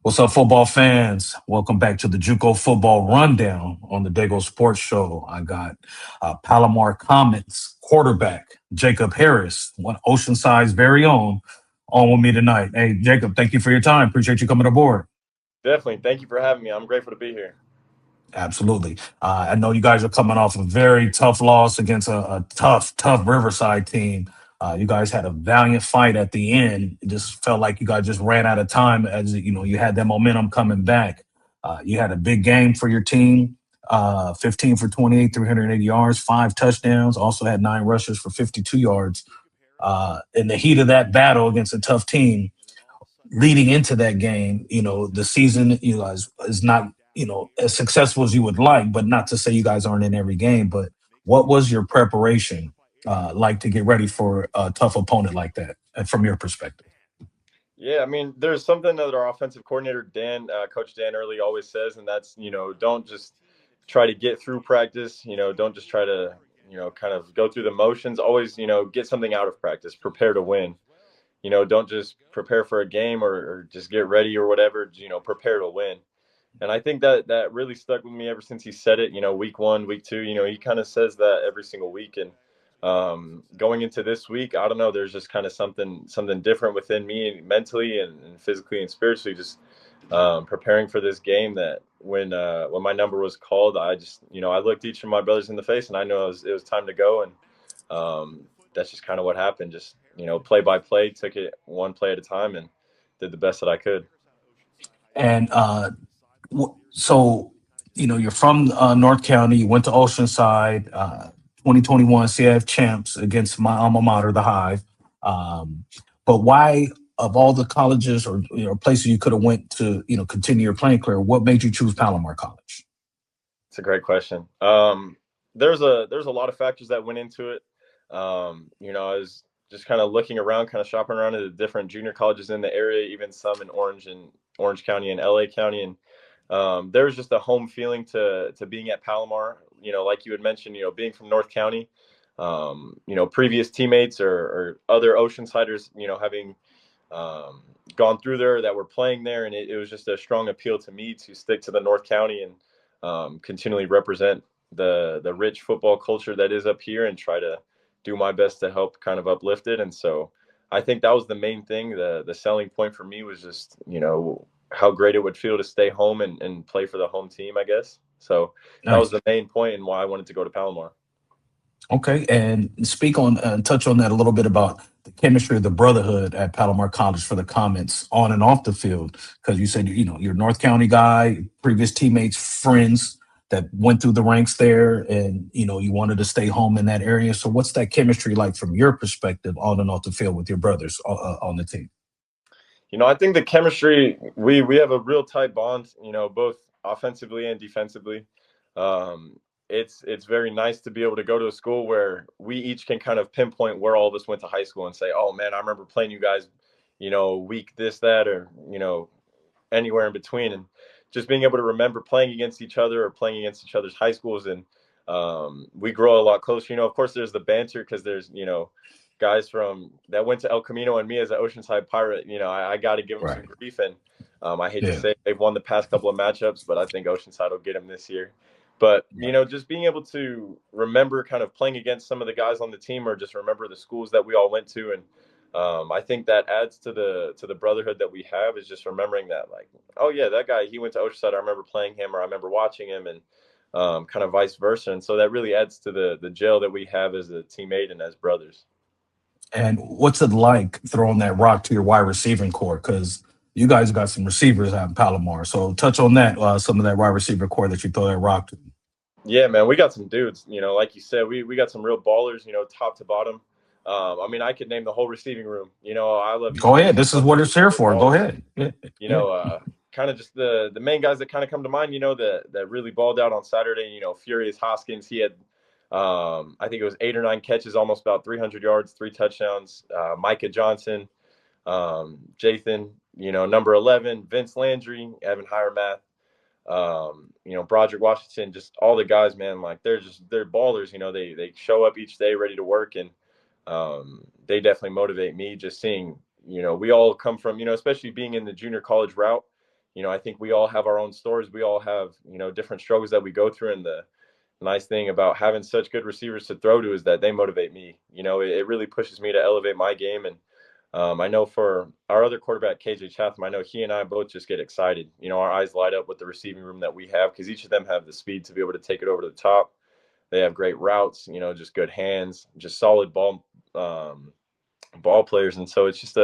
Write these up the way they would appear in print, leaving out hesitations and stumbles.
What's up, football fans? Welcome back to the JUCO Football Rundown on the Dago Sports Show. I got Palomar Comets quarterback Jacob Harris, one Oceanside's very own, on with me tonight. Hey, Jacob, thank you for your time. Appreciate you coming aboard. Definitely. Thank you for having me. I'm grateful to be here. Absolutely. I know you guys are coming off a very tough loss against a tough Riverside team. You guys had a valiant fight at the end. It just felt like you guys just ran out of time as you had that momentum coming back. You had a big game for your team. 15 for 28, 380 yards, 5 touchdowns. Also had 9 rushes for 52 yards. In the heat of that battle against a tough team, leading into that game, the season, is not, as successful as you would like, but not to say you guys aren't in every game. But what was your preparation like to get ready for a tough opponent like that, from your perspective? Yeah, I mean, there's something that our offensive coordinator, Coach Dan Early, always says, and that's, don't just try to get through practice. Don't just try to, kind of go through the motions. Always, get something out of practice. Prepare to win. Don't just prepare for a game or just get ready or whatever. Prepare to win. And I think that really stuck with me ever since he said it. Week one, week two. He kind of says that every single week. And going into this week, I don't know. There's just kind of something different within me, mentally and physically and spiritually. Just preparing for this game. That when my number was called, I just I looked each of my brothers in the face, and I knew it was time to go. And that's just kind of what happened. Just play by play, took it one play at a time, and did the best that I could. And so, you're from North County. You went to Oceanside, 2021 CIF champs against my alma mater, the Hive. Um, but why, of all the colleges or places you could have went to, continue your playing career, what made you choose Palomar College? It's a great question. There's a lot of factors that went into it. I was just kind of looking around, kind of shopping around at the different junior colleges in the area, even some in Orange County and LA County, and there was just a home feeling to being at Palomar. Like you had mentioned, being from North County, previous teammates or other Oceansiders, having gone through there that were playing there, and it was just a strong appeal to me to stick to the North County and continually represent the rich football culture that is up here and try to do my best to help kind of uplift it. And so I think that was the main thing. The selling point for me was just how great it would feel to stay home and play for the home team, I guess. So that was Nice. the main point and why I wanted to go to Palomar. Okay, and speak on and touch on that a little bit about the chemistry of the brotherhood at Palomar College for the comments on and off the field, because you said you're a North County guy, previous teammates, friends that went through the ranks there, and you wanted to stay home in that area. So, what's that chemistry like from your perspective on and off the field with your brothers on the team? I think the chemistry, we have a real tight bond, both offensively and defensively. Um, it's very nice to be able to go to a school where we each can kind of pinpoint where all of us went to high school and say, oh man, I remember playing you guys, week this, that, or, anywhere in between. And just being able to remember playing against each other or playing against each other's high schools. And we grow a lot closer. Of course, there's the banter because there's, guys from that went to El Camino, and me as an Oceanside Pirate, I got to give them some Right. grief. And I hate to Yeah. say they've won the past couple of matchups, but I think Oceanside will get them this year. But, just being able to remember kind of playing against some of the guys on the team or just remember the schools that we all went to. And I think that adds to the brotherhood that we have, is just remembering that, like, oh yeah, that guy, he went to Oceanside. I remember playing him, or I remember watching him, and kind of vice versa. And so that really adds to the gel that we have as a teammate and as brothers. And what's it like throwing that rock to your wide receiving core? Because you guys got some receivers out in Palomar. So touch on that, some of that wide receiver core that you throw that rock to. Yeah, man, we got some dudes. Like you said, we got some real ballers. Top to bottom. I mean, I could name the whole receiving room. I love each Go and every ahead. This is one of what those it's here for. Go ballers. ahead. Yeah. You Yeah. know, uh, Kind of just the main guys that kind of come to mind. That really balled out on Saturday. Furious Hoskins. He had, I think it was 8 or 9 catches, almost about 300 yards, 3 touchdowns. Micah Johnson, Jathan. Number 11, Vince Landry, Evan Hiremath. Broderick Washington, just all the guys, man. Like they're ballers. They show up each day ready to work, and they definitely motivate me. Just seeing, we all come from, especially being in the junior college route. I think we all have our own stories. We all have, different struggles that we go through. And the nice thing about having such good receivers to throw to is that they motivate me. It really pushes me to elevate my game. And I know for our other quarterback, KJ Chatham, I know he and I both just get excited. Our eyes light up with the receiving room that we have because each of them have the speed to be able to take it over to the top. They have great routes, just good hands, just solid ball players. And so it's just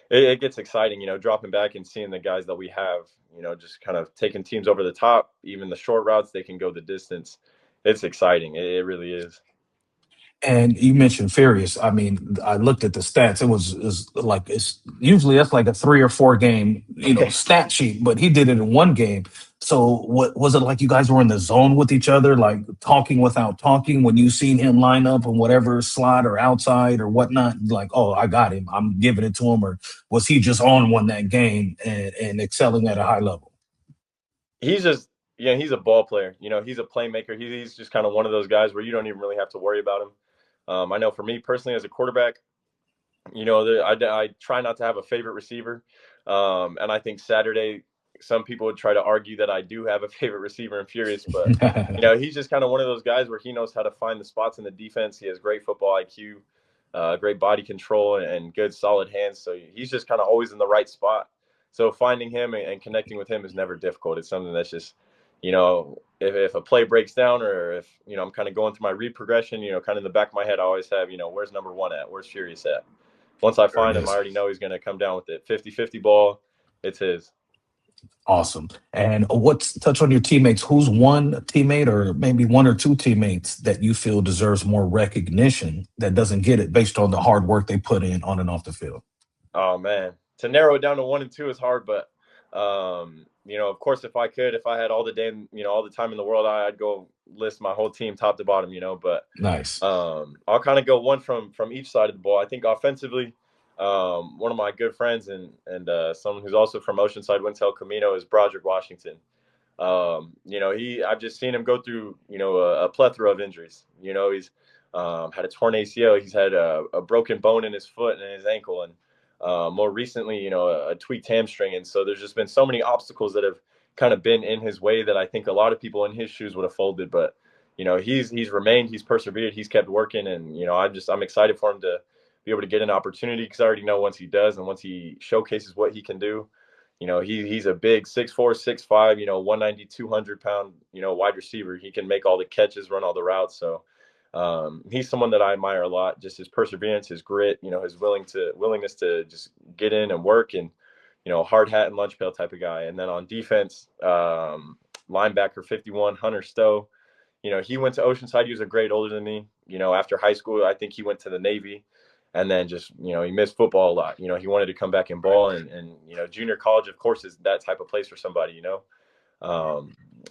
it gets exciting, dropping back and seeing the guys that we have, just kind of taking teams over the top. Even the short routes, they can go the distance. It's exciting. It really is. And you mentioned Furious. I mean, I looked at the stats. It was like it's usually that's like a 3 or 4 game, stat sheet, but he did it in one game. So what was it like you guys were in the zone with each other, like talking without talking when you seen him line up and whatever slot or outside or whatnot, like, oh, I got him. I'm giving it to him, or was he just on one that game and excelling at a high level? He's just, he's a ball player. He's a playmaker. He's just kind of one of those guys where you don't even really have to worry about him. I know for me personally as a quarterback, I try not to have a favorite receiver. And I think Saturday, some people would try to argue that I do have a favorite receiver in Furious, but he's just kind of one of those guys where he knows how to find the spots in the defense. He has great football IQ, great body control, and good solid hands. So he's just kind of always in the right spot. So finding him and connecting with him is never difficult. It's something that's just, if a play breaks down or if, I'm kind of going through my read progression, kind of in the back of my head, I always have, where's number one at? Where's Furious at? Once I There it find him, I is. already know he's going to come down with it. 50-50 ball, it's his. Awesome. And what's touch on your teammates? Who's one teammate or maybe 1 or 2 teammates that you feel deserves more recognition that doesn't get it based on the hard work they put in on and off the field? Oh, man. To narrow it down to 1 and 2 is hard, but, of course, if I had all the damn, all the time in the world, I'd go list my whole team top to bottom, but Nice. I'll kind of go one from each side of the ball. I think offensively, one of my good friends and someone who's also from Oceanside, Wintel Camino, is Broderick Washington. I've just seen him go through, a plethora of injuries. He's had a torn ACL, he's had a broken bone in his foot and his ankle, and more recently, a tweaked hamstring. And so there's just been so many obstacles that have kind of been in his way that I think a lot of people in his shoes would have folded. But he's remained, he's persevered, he's kept working, and I'm excited for him to be able to get an opportunity because I already know once he does and once he showcases what he can do, he's a big 6'4", 6'5", 190, 200-pound, wide receiver. He can make all the catches, run all the routes. So he's someone that I admire a lot. Just his perseverance, his grit, his willingness to just get in and work, and hard hat and lunch pail type of guy. And then on defense, linebacker 51, Hunter Stowe. He went to Oceanside. He was a grade older than me. After high school, I think he went to the Navy, and then just he missed football a lot. He wanted to come back and ball, and junior college, of course, is that type of place for somebody.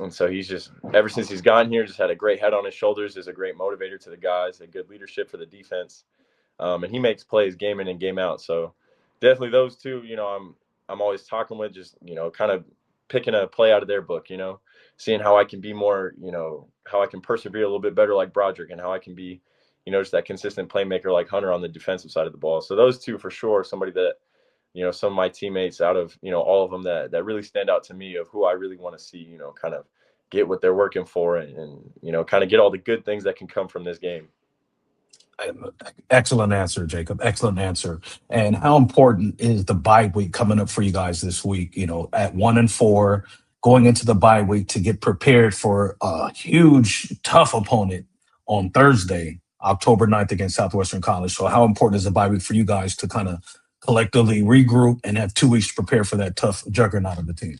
And so he's just, ever since he's gotten here, just had a great head on his shoulders, is a great motivator to the guys, a good leadership for the defense, and he makes plays game in and game out. So definitely those two. I'm always talking with, just kind of picking a play out of their book. Seeing how I can be more, how I can persevere a little bit better like Broderick, and how I can be, just that consistent playmaker like Hunter on the defensive side of the ball. So those two for sure, somebody that, some of my teammates out of, all of them that really stand out to me of who I really want to see, kind of get what they're working for, and kind of get all the good things that can come from this game. Excellent answer, Jacob. Excellent answer. And how important is the bye week coming up for you guys this week? At 1 and 4, going into the bye week to get prepared for a huge, tough opponent on Thursday, October 9th against Southwestern College. So, how important is the bye week for you guys to kind of collectively regroup and have 2 weeks to prepare for that tough juggernaut of the team?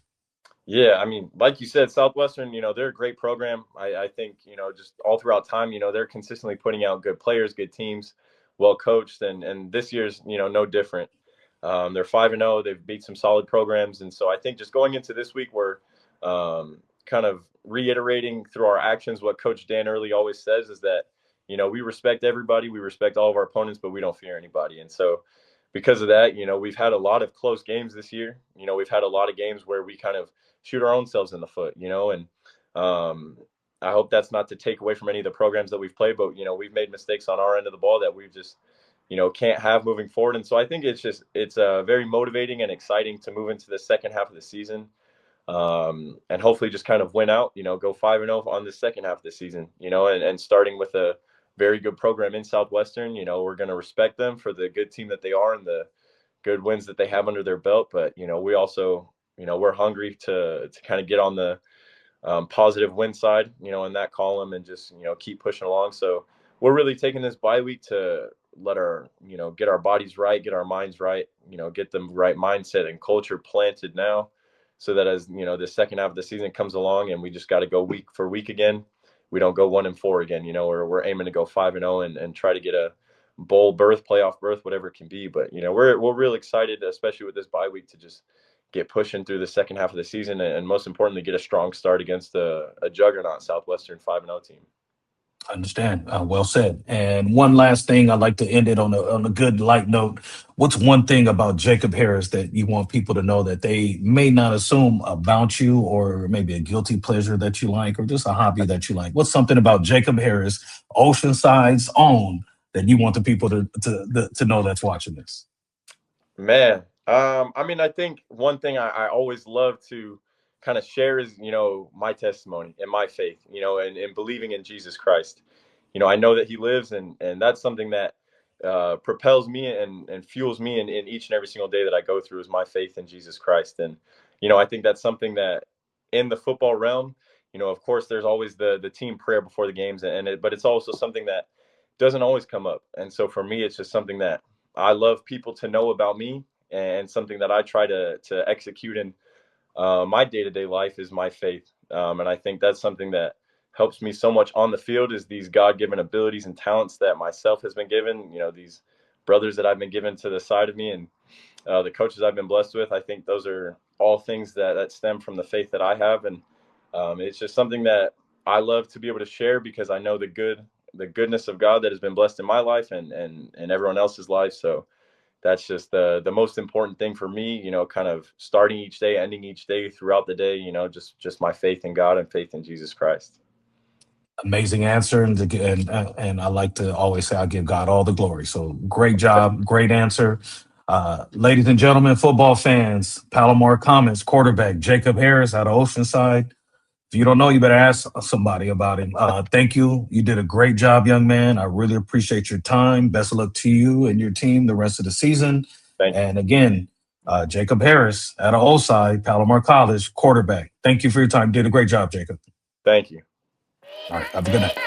Yeah, I mean, like you said, Southwestern, they're a great program. I think, just all throughout time, they're consistently putting out good players, good teams, well coached, and this year's, no different. They're 5-0. They've beat some solid programs, and so I think just going into this week, we're kind of reiterating through our actions what Coach Dan Early always says is that, we respect everybody, we respect all of our opponents, but we don't fear anybody. And so because of that, we've had a lot of close games this year. We've had a lot of games where we kind of shoot our own selves in the foot, and I hope that's not to take away from any of the programs that we've played, but, we've made mistakes on our end of the ball that we've just, can't have moving forward. And so I think it's very motivating and exciting to move into the second half of the season, and hopefully just kind of win out, go 5-0 on the second half of the season, and starting with a very good program in Southwestern. We're going to respect them for the good team that they are and the good wins that they have under their belt. But, we also, we're hungry to kind of get on the positive win side, in that column and just, keep pushing along. So we're really taking this bye week to let our, get our bodies right, get our minds right, get the right mindset and culture planted now, so that as, the second half of the season comes along and we just got to go week for week again, we don't go 1-4 again. We're aiming to go 5-0 and try to get a bowl berth, playoff berth, whatever it can be. But, we're real excited, especially with this bye week, to just get pushing through the second half of the season, and most importantly, get a strong start against a juggernaut Southwestern 5-0 team. I understand. Well said. And one last thing, I'd like to end it on a good light note. What's one thing about Jacob Harris that you want people to know that they may not assume about you, or maybe a guilty pleasure that you like, or just a hobby that you like? What's something about Jacob Harris, Oceanside's own, that you want the people to know that's watching this? Man, I think one thing I always love to kind of share is, my testimony and my faith, and believing in Jesus Christ. I know that he lives, and that's something that propels me and fuels me in each and every single day that I go through, is my faith in Jesus Christ. And, I think that's something that in the football realm, of course, there's always the team prayer before the games, but it's also something that doesn't always come up. And so for me, it's just something that I love people to know about me, and something that I try to execute in my day-to-day life is my faith. And I think that's something that helps me so much on the field, is these God-given abilities and talents that myself has been given, these brothers that I've been given to the side of me, and the coaches I've been blessed with. I think those are all things that stem from the faith that I have. And it's just something that I love to be able to share, because I know the goodness of God that has been blessed in my life and everyone else's life. So that's just the most important thing for me, kind of starting each day, ending each day, throughout the day, just my faith in God and faith in Jesus Christ. Amazing answer, and I like to always say I give God all the glory. So great job, great answer. Ladies and gentlemen, football fans, Palomar Comets quarterback Jacob Harris out of Oceanside. If you don't know, you better ask somebody about him. Thank you. You did a great job, young man. I really appreciate your time. Best of luck to you and your team the rest of the season. Thank you. And again, Jacob Harris out of Oceanside, Palomar College quarterback. Thank you for your time. Did a great job, Jacob. Thank you. All right. Have a good night.